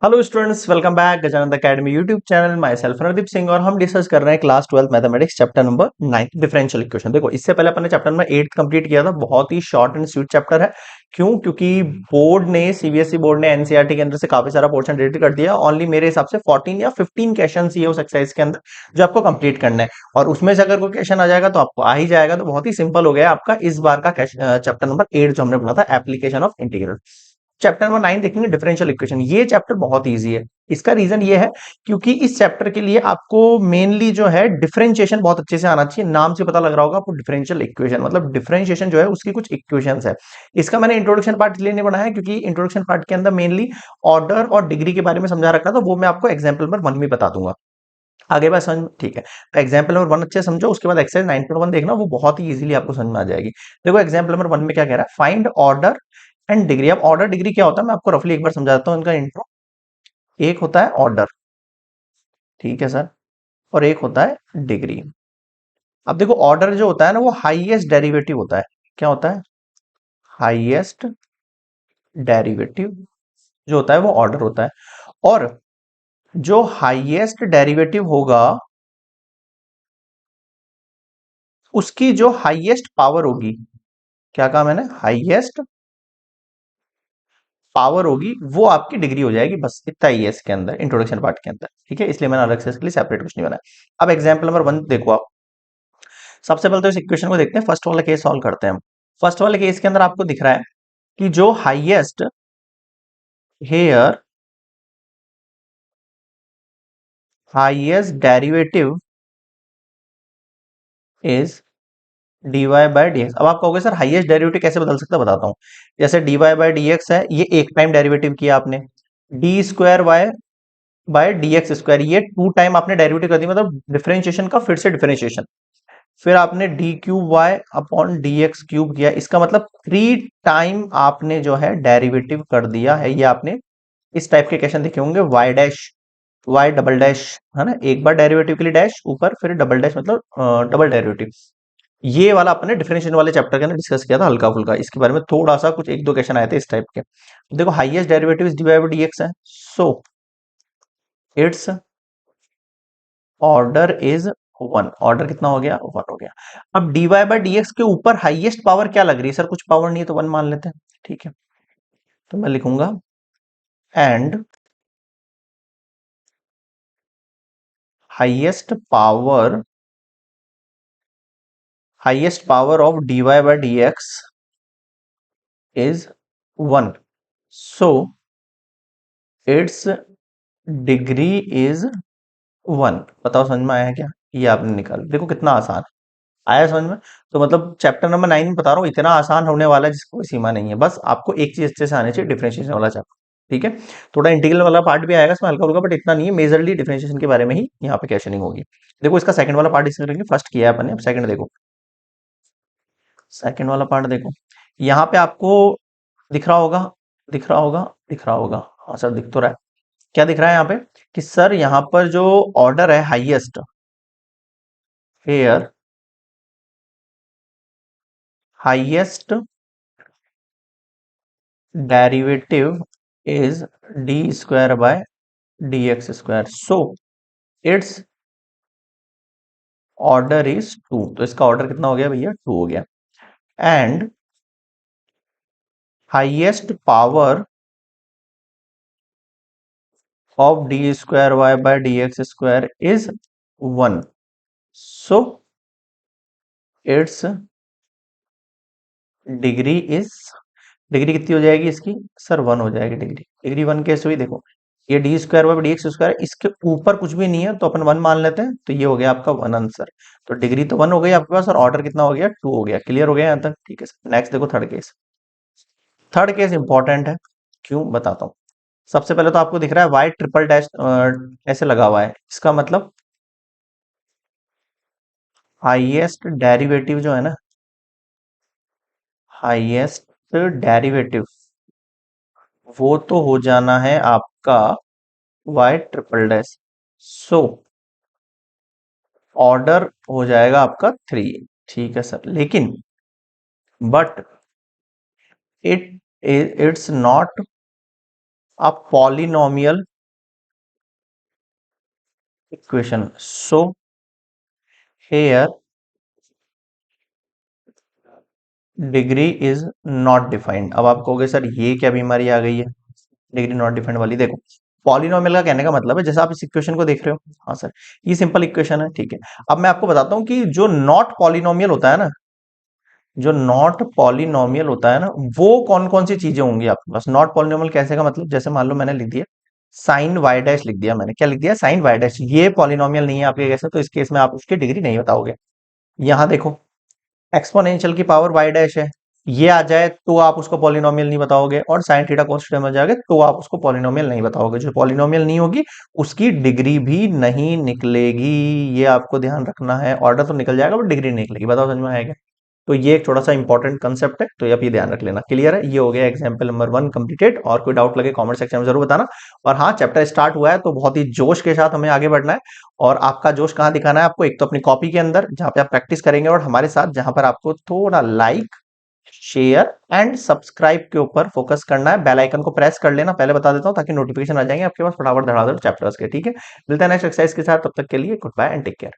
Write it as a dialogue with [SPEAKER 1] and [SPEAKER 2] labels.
[SPEAKER 1] Hello students, welcome back Gajanand academy YouTube channel. My self Randeep Singh और हम discuss कर रहे हैं class 12 mathematics chapter number 9 differential equation. देखो, इससे पहले अपन ने चैप्टर नंबर 8 कंप्लीट किया था। बहुत ही शॉर्ट एंड स्वीट चैप्टर है। क्यों? क्योंकि बोर्ड ने सीबीएसई बोर्ड ने एनसीईआरटी के अंदर से काफी सारा पोर्शन डिलीट कर दिया। ओनली मेरे हिसाब से 14 या 15 क्वेश्चन ही है उस एक्सरसाइज के अंदर जो आपको कंप्लीट करना है। और उसमें से अगर कोई क्वेश्चन आ जाएगा तो आपको आ ही जाएगा। तो बहुत ही सिंपल हो गया आपका इस बार का चैप्टर नंबर 8 जो हमने पढ़ा था, application of integral. Chapter number 9 देखेंगे, डिफरेंशियल इक्वेशन। ये चैप्टर बहुत इजी है। इसका रीजन ये है क्योंकि इस चैप्टर के लिए आपको मेनली जो है डिफरेंशिएशन बहुत अच्छे से आना चाहिए। नाम से पता लग रहा होगा आपको, डिफरेंशियल इक्वेशन मतलब डिफरेंशिएशन जो है उसकी कुछ इक्वेशंस है। इसका मैंने इंट्रोडक्शन पार्ट इसलिए नहीं बनाया क्योंकि इंट्रोडक्शन पार्ट के अंदर मेनली ऑर्डर और डिग्री के बारे में समझा रखा था। वो मैं आपको एग्जाम्पल नंबर 1 में बता दूंगा। आगे बात समझ, ठीक है? तो एग्जाम्पल नंबर 1 अच्छे से समझो, उसके बाद एक्सरसाइज 9.1 देखना, वो बहुत ही इजीली आपको समझ में आ जाएगी। देखो, एग्जाम्पल नंबर 1 में क्या कह रहा है, फाइंड ऑर्डर एंड डिग्री। अब ऑर्डर डिग्री क्या होता है मैं आपको रफली एक बार समझा देता हूँ इनका इंट्रो। एक होता है ऑर्डर, ठीक है सर, और एक होता है डिग्री। अब देखो, ऑर्डर जो होता है ना वो हाईएस्ट डेरिवेटिव होता है। क्या होता है? हाईएस्ट डेरिवेटिव जो होता है वो ऑर्डर होता है। और जो हाईएस्ट डेरिवेटिव होगा उसकी जो हाईएस्ट पावर होगी, क्या कहा मैंने? हाईएस्ट पावर होगी, वो आपकी डिग्री हो जाएगी। बस इतना ही है इसके अंदर, इंट्रोडक्शन पार्ट के अंदर। ठीक है, इसलिए मैंने अलग से इसके लिए सेपरेट कुछ नहीं बनाया। अब एग्जाम्पल नंबर 1 देखो आप। सबसे पहले तो इस इक्वेशन को देखते हैं, फर्स्ट वाला केस सॉल्व करते हैं हम। फर्स्ट वाले केस के अंदर आपको दिख रहा है कि जो highest here highest derivative is dy by dx। अब आप कहोगे सर हाईएस्ट डेरिवेटिव कैसे बदल सकता है, बताता हूं। जैसे dy बाय dx है, ये एक टाइम डेरिवेटिव किया आपने। D square y by d x square, ये 2 टाइम आपने डेरिवेटिव कर दी, मतलब डिफरेंशिएशन का फिर से डिफरेंशिएशन। फिर आपने d cube y upon d x cube किया, इसका मतलब 3 टाइम आपने जो है डेरिवेटिव कर दिया है। ये आपने इस टाइप के क्वेश्चन देखे होंगे, y dash y double dash, है ना, एक बार डेरिवेटिव के लिए डैश ऊपर, फिर डबल डैश मतलब डबल डेरिवेटिव। ये वाला अपने डिफरेंशियल वाले चैप्टर के अंदर डिस्कस किया था हल्का फुल्का। इसके बारे में थोड़ा सा कुछ एक दो क्वेश्चन आए थे इस टाइप के। देखो, highest derivative is d by d x है, so it's order is 1। Order कितना हो गया? 1 हो गया। अब dy बाई डी एक्स के ऊपर हाईएस्ट पावर क्या लग रही है? सर कुछ पावर नहीं है तो 1 मान लेते हैं। ठीक है, तो मैं लिखूंगा and highest power of dy by d x is 1, so it's degree is 1। बताओ समझ में आया क्या? ये आपने निकाल, देखो कितना आसान है। आया समझ में? तो मतलब चैप्टर नंबर 9 में बता रहा हूँ, इतना आसान होने वाला है जिसको कोई सीमा नहीं है। बस आपको एक चीज अच्छे से आनी चाहिए, डिफरेंशिएशन वाला चैप्टर। ठीक है, थोड़ा इंटीग्रल वाला पार्ट भी आएगा इसमें हल्का फुल्का, बट इतना नहीं है। मेजरली डिफरेंशिएशन के बारे में ही यहाँ पे क्वेश्चनिंग होगी। देखो, इसका सेकंड वाला पार्ट डिस्कस करेंगे, फर्स्ट किया है अपन ने, अब सेकंड देखो। सेकंड वाला पार्ट देखो, यहाँ पे आपको दिख रहा होगा, दिख रहा होगा, दिख रहा होगा। हाँ सर, दिख तो रहा है। क्या दिख रहा है यहाँ पे कि सर यहाँ पर जो ऑर्डर है highest here highest derivative is d square by d x square, so it's order is 2। तो इसका ऑर्डर कितना हो गया भैया? 2 हो गया। And highest power of d square y by d x square is 1, so it's degree is, degree कितनी हो जाएगी इसकी? सर 1 हो जाएगी डिग्री। डिग्री 1 कैसे हुई? देखो, ये D square by d x square, इसके ऊपर कुछ भी नहीं है तो अपन 1 मान लेते हैं, तो ये हो गया आपका 1 आंसर। तो डिग्री तो 1 हो गई आपके पास, और ऑर्डर कितना हो गया? 2 हो गया। क्लियर हो गया यहाँ तक? ठीक है सर, नेक्स्ट देखो third case. Third case important है, क्यों बताता हूँ। सबसे पहले तो आपको दिख रहा है वाई ट्रिपल डैश ऐसे लगा हुआ है, इसका मतलब हाईएस्ट डेरिवेटिव जो है ना, हाईएस्ट डेरिवेटिव वो तो हो जाना है आपका y triple dash, so order हो जाएगा आपका 3। ठीक है सर, लेकिन but it it's not a polynomial equation. So here degree is not defined. अब आप कहोगे सर ये क्या बीमारी आ गई है डिग्री नॉट डिफाइंड वाली। देखो पॉलिनोमियल का कहने का मतलब है जैसे आप इस इक्वेशन को देख रहे हो, हाँ सर ये सिंपल इक्वेशन है, ठीक है। अब मैं आपको बताता हूँ कि जो नॉट पॉलिनोमियल होता है ना, जो नॉट पॉलिनोमियल होता है ना, वो कौन कौन सी चीजें होंगी आपके पास। नॉट पॉलिनोमियल कैसे का मतलब, जैसे मान लो मैंने लिख दिया साइन वाई डैश, लिख दिया मैंने, क्या लिख दिया साइन वाई डैश, ये पॉलिनोमियल नहीं है आपके कैसे, तो इस केस में आप उसकी डिग्री नहीं बताओगे। यहां देखो एक्सपोनेंशियल की पावर वाई डैश है, ये आ जाए तो आप उसको पॉलिनोमियल नहीं बताओगे, और साइन थीटा cos थीटा में जाओगे तो आप उसको पॉलिनोमियल नहीं बताओगे। जो पॉलिनोमियल नहीं होगी उसकी डिग्री भी नहीं निकलेगी, ये आपको ध्यान रखना है। ऑर्डर तो निकल जाएगा बट डिग्री नहीं निकलेगी। बताओ समझ में आएगा। तो ये एक थोड़ा सा इंपॉर्टेंट कंसेप्ट है, तो आप ये ध्यान रख लेना। क्लियर है, ये हो गया एग्जाम्पल नंबर 1 कंप्लीटेड। और कोई डाउट लगे कमेंट सेक्शन में जरूर बताना। और हाँ चैप्टर स्टार्ट हुआ है तो बहुत ही जोश के साथ हमें आगे बढ़ना है। और आपका जोश कहाँ दिखाना है आपको, एक तो अपनी कॉपी के अंदर जहां पे आप प्रैक्टिस करेंगे, और हमारे साथ जहां पर आपको थोड़ा लाइक शेयर एंड सब्सक्राइब के ऊपर फोकस करना है। बेल आइकन को प्रेस कर लेना, पहले बता देता हूं ताकि नोटिफिकेशन आ जाएंगे आपके पास फटाफट धड़ाधड़ चैप्टर्स के। ठीक है, मिलते हैं नेक्स्ट एक्सरसाइज के साथ, तब तक के लिए good bye and take care.